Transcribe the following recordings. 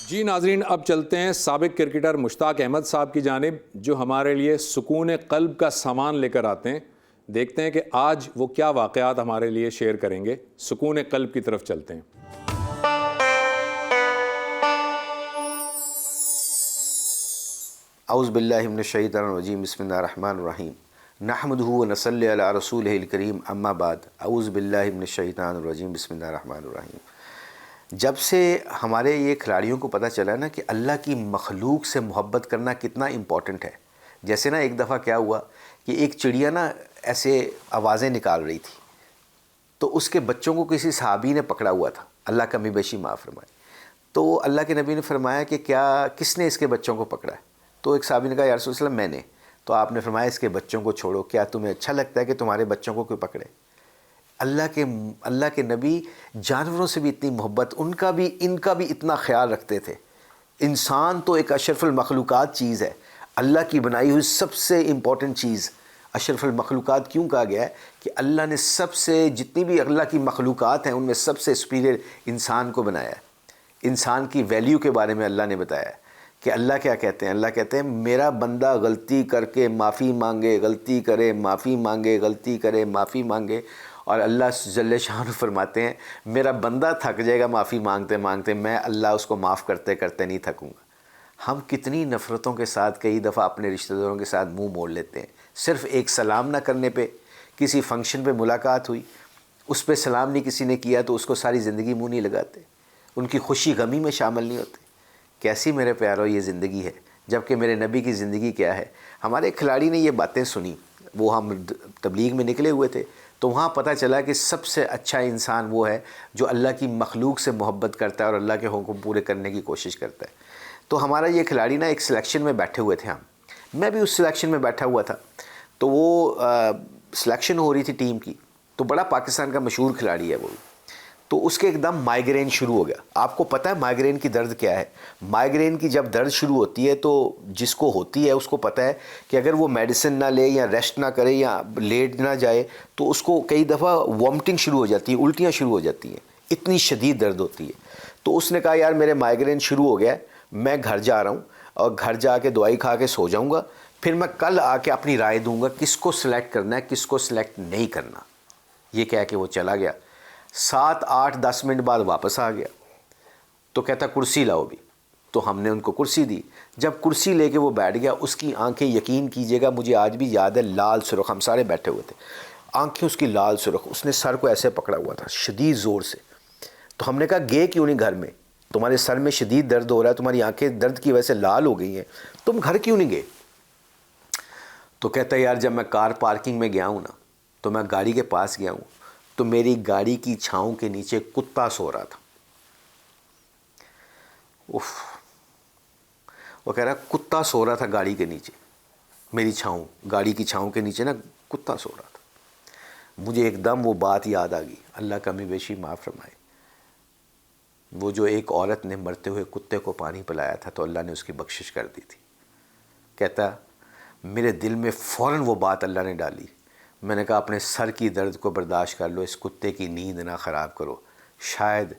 جی ناظرین، اب چلتے ہیں سابق کرکٹر مشتاق احمد صاحب کی جانب، جو ہمارے لیے سکون قلب کا سامان لے کر آتے ہیں۔ دیکھتے ہیں کہ آج وہ کیا واقعات ہمارے لیے شیئر کریں گے۔ سکون قلب کی طرف چلتے ہیں۔ اعوذ باللہ من الشیطان الرجیم، بسم اللہ الرحمن الرحیم، نحمدہ و نصلی علی رسولہ الکریم، اما بعد، اعوذ باللہ من الشیطان الرجیم، بسم اللہ الرحمن الرحیم۔ جب سے ہمارے یہ کھلاڑیوں کو پتہ چلا نا کہ اللہ کی مخلوق سے محبت کرنا کتنا امپورٹنٹ ہے، جیسے نا ایک دفعہ کیا ہوا کہ ایک چڑیا نا ایسے آوازیں نکال رہی تھی، تو اس کے بچوں کو کسی صحابی نے پکڑا ہوا تھا، اللہ کمی بیشی معاف فرمائے۔ تو اللہ کے نبی نے فرمایا کہ کس نے اس کے بچوں کو پکڑا ہے؟ تو ایک صحابی نے کہا یا رسول اللہ میں نے۔ تو آپ نے فرمایا اس کے بچوں کو چھوڑو، کیا تمہیں اچھا لگتا ہے کہ تمہارے بچوں کو کوئی پکڑے؟ اللہ کے نبی جانوروں سے بھی اتنی محبت، ان کا بھی اتنا خیال رکھتے تھے۔ انسان تو ایک اشرف المخلوقات چیز ہے، اللہ کی بنائی ہوئی سب سے امپورٹنٹ چیز۔ اشرف المخلوقات کیوں کہا گیا ہے؟ کہ اللہ نے سب سے، جتنی بھی اللہ کی مخلوقات ہیں ان میں سب سے سپیریئر انسان کو بنایا ہے۔ انسان کی ویلیو کے بارے میں اللہ نے بتایا ہے کہ اللہ کیا کہتے ہیں؟ اللہ کہتے ہیں میرا بندہ غلطی کر کے معافی مانگے، غلطی کرے معافی مانگے، غلطی کرے معافی مانگے، اور اللہ جل شانہ فرماتے ہیں میرا بندہ تھک جائے گا معافی مانگتے مانگتے، میں اللہ اس کو معاف کرتے کرتے نہیں تھکوں گا۔ ہم کتنی نفرتوں کے ساتھ کئی دفعہ اپنے رشتہ داروں کے ساتھ منہ موڑ لیتے ہیں، صرف ایک سلام نہ کرنے پہ۔ کسی فنکشن پہ ملاقات ہوئی، اس پہ سلام نہیں کسی نے کیا تو اس کو ساری زندگی منہ نہیں لگاتے، ان کی خوشی غمی میں شامل نہیں ہوتے۔ کیسی میرے پیارو یہ زندگی ہے، جبکہ میرے نبی کی زندگی کیا ہے؟ ہمارے کھلاڑی نے یہ باتیں سنی، وہ ہم تبلیغ میں نکلے ہوئے تھے، تو وہاں پتہ چلا کہ سب سے اچھا انسان وہ ہے جو اللہ کی مخلوق سے محبت کرتا ہے اور اللہ کے حکم پورے کرنے کی کوشش کرتا ہے۔ تو ہمارا یہ کھلاڑی نا ایک سلیکشن میں بیٹھے ہوئے تھے، میں بھی اس سلیکشن میں بیٹھا ہوا تھا، تو وہ سلیکشن ہو رہی تھی ٹیم کی، تو بڑا پاکستان کا مشہور کھلاڑی ہے وہ، تو اس کے ایک دم مائیگرین شروع ہو گیا۔ آپ کو پتہ ہے مائیگرین کی درد کیا ہے؟ مائیگرین کی جب درد شروع ہوتی ہے تو جس کو ہوتی ہے اس کو پتہ ہے کہ اگر وہ میڈیسن نہ لے یا ریسٹ نہ کرے یا لیٹ نہ جائے تو اس کو کئی دفعہ وامٹنگ شروع ہو جاتی ہے، الٹیاں شروع ہو جاتی ہیں، اتنی شدید درد ہوتی ہے۔ تو اس نے کہا یار میرے مائیگرین شروع ہو گیا ہے، میں گھر جا رہا ہوں اور گھر جا کے دوائی کھا کے سو جاؤں گا، پھر میں کل آ کے اپنی رائے دوں گا کس کو سلیکٹ کرنا ہے کس کو سلیکٹ نہیں کرنا۔ یہ کہہ کے وہ چلا گیا۔ 7 8 10 منٹ بعد واپس آ گیا، تو کہتا کرسی لاؤ بھی، تو ہم نے ان کو کرسی دی۔ جب کرسی لے کے وہ بیٹھ گیا، اس کی آنکھیں یقین کیجئے گا مجھے آج بھی یاد ہے، لال سرخ، ہم سارے بیٹھے ہوئے تھے، آنکھیں اس کی لال سرخ، اس نے سر کو ایسے پکڑا ہوا تھا شدید زور سے۔ تو ہم نے کہا گئے کیوں نہیں گھر میں؟ تمہارے سر میں شدید درد ہو رہا ہے، تمہاری آنکھیں درد کی وجہ سے لال ہو گئی ہیں، تم گھر کیوں نہیں گئے؟ تو کہتا ہے یار جب میں کار پارکنگ میں گیا ہوں نا، تو میں گاڑی کے پاس گیا ہوں تو میری گاڑی کی چھاؤں کے نیچے کتا سو رہا تھا۔ وہ کہہ رہا کتا سو رہا تھا گاڑی کے نیچے، میری چھاؤں، گاڑی کی چھاؤں کے نیچے نا کتا سو رہا تھا۔ مجھے ایک دم وہ بات یاد آ گئی، اللہ کمی بیشی معاف فرمائے۔ وہ جو ایک عورت نے مرتے ہوئے کتے کو پانی پلایا تھا تو اللہ نے اس کی بخشش کر دی تھی۔ کہتا میرے دل میں فوراً وہ بات اللہ نے ڈالی، میں نے کہا اپنے سر کی درد کو برداشت کر لو، اس کتے کی نیند نہ خراب کرو، شاید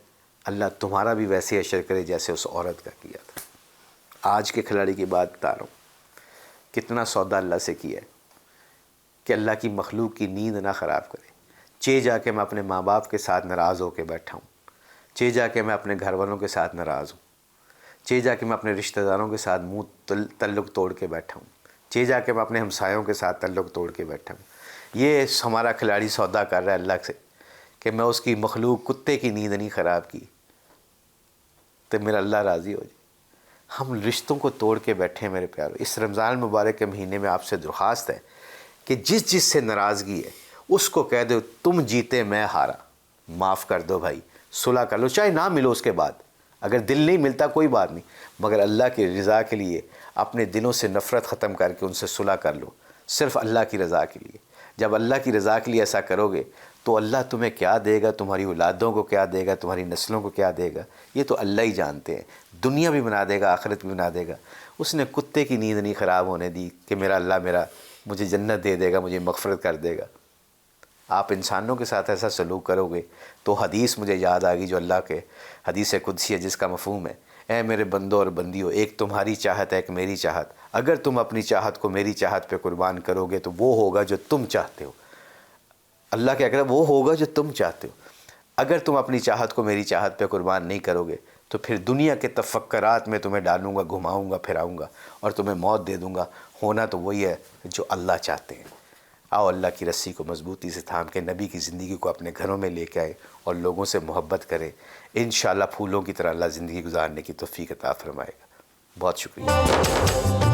اللہ تمہارا بھی ویسے اشر کرے جیسے اس عورت کا کیا تھا۔ آج کے کھلاڑی کی بات بتا رہا ہوں، کتنا سودا اللہ سے کیا ہے کہ اللہ کی مخلوق کی نیند نہ خراب کرے۔ جا کے میں اپنے ماں باپ کے ساتھ ناراض ہو کے بیٹھا ہوں، جا کے میں اپنے گھر والوں کے ساتھ ناراض ہوں، جا کے میں اپنے رشتہ داروں کے ساتھ تعلق توڑ کے بیٹھا ہوں، جا کے میں اپنے ہمسایوں کے ساتھ تعلق توڑ کے بیٹھا ہوں۔ یہ ہمارا کھلاڑی سودا کر رہا ہے اللہ سے کہ میں اس کی مخلوق کتے کی نیند نہیں خراب کی تو میرا اللہ راضی ہو جائے۔ ہم رشتوں کو توڑ کے بیٹھے ہیں میرے پیارو۔ اس رمضان المبارک کے مہینے میں آپ سے درخواست ہے کہ جس سے ناراضگی ہے اس کو کہہ دو تم جیتے میں ہارا، معاف کر دو بھائی، صلح کر لو، چاہے نہ ملو اس کے بعد، اگر دل نہیں ملتا کوئی بات نہیں، مگر اللہ کی رضا کے لیے اپنے دلوں سے نفرت ختم کر کے ان سے صلح کر لو، صرف اللہ کی رضا کے لیے۔ جب اللہ کی رضا کے لیے ایسا کرو گے تو اللہ تمہیں کیا دے گا، تمہاری اولادوں کو کیا دے گا، تمہاری نسلوں کو کیا دے گا، یہ تو اللہ ہی جانتے ہیں۔ دنیا بھی بنا دے گا، آخرت بھی بنا دے گا۔ اس نے کتے کی نیند نہیں خراب ہونے دی کہ میرا اللہ مجھے جنت دے دے گا، مجھے مغفرت کر دے گا۔ آپ انسانوں کے ساتھ ایسا سلوک کرو گے تو حدیث مجھے یاد آ گئی جو اللہ کے حدیث قدسی ہے جس کا مفہوم ہے اے میرے بندوں اور بندیوں، ایک تمہاری چاہت ہے، ایک میری چاہت، اگر تم اپنی چاہت کو میری چاہت پہ قربان کرو گے تو وہ ہوگا جو تم چاہتے ہو۔ اللہ کیا کہہ رہا ہے؟ وہ ہوگا جو تم چاہتے ہو۔ اگر تم اپنی چاہت کو میری چاہت پہ قربان نہیں کرو گے تو پھر دنیا کے تفکرات میں تمہیں ڈالوں گا، گھماؤں گا، پھراؤں گا اور تمہیں موت دے دوں گا۔ ہونا تو وہی ہے جو اللہ چاہتے ہیں۔ آؤ اللہ کی رسی کو مضبوطی سے تھام کے نبی کی زندگی کو اپنے گھروں میں لے کے آئے اور لوگوں سے محبت کریں۔ انشاءاللہ پھولوں کی طرح اللہ زندگی گزارنے کی توفیق عطا فرمائے گا۔ بہت شکریہ۔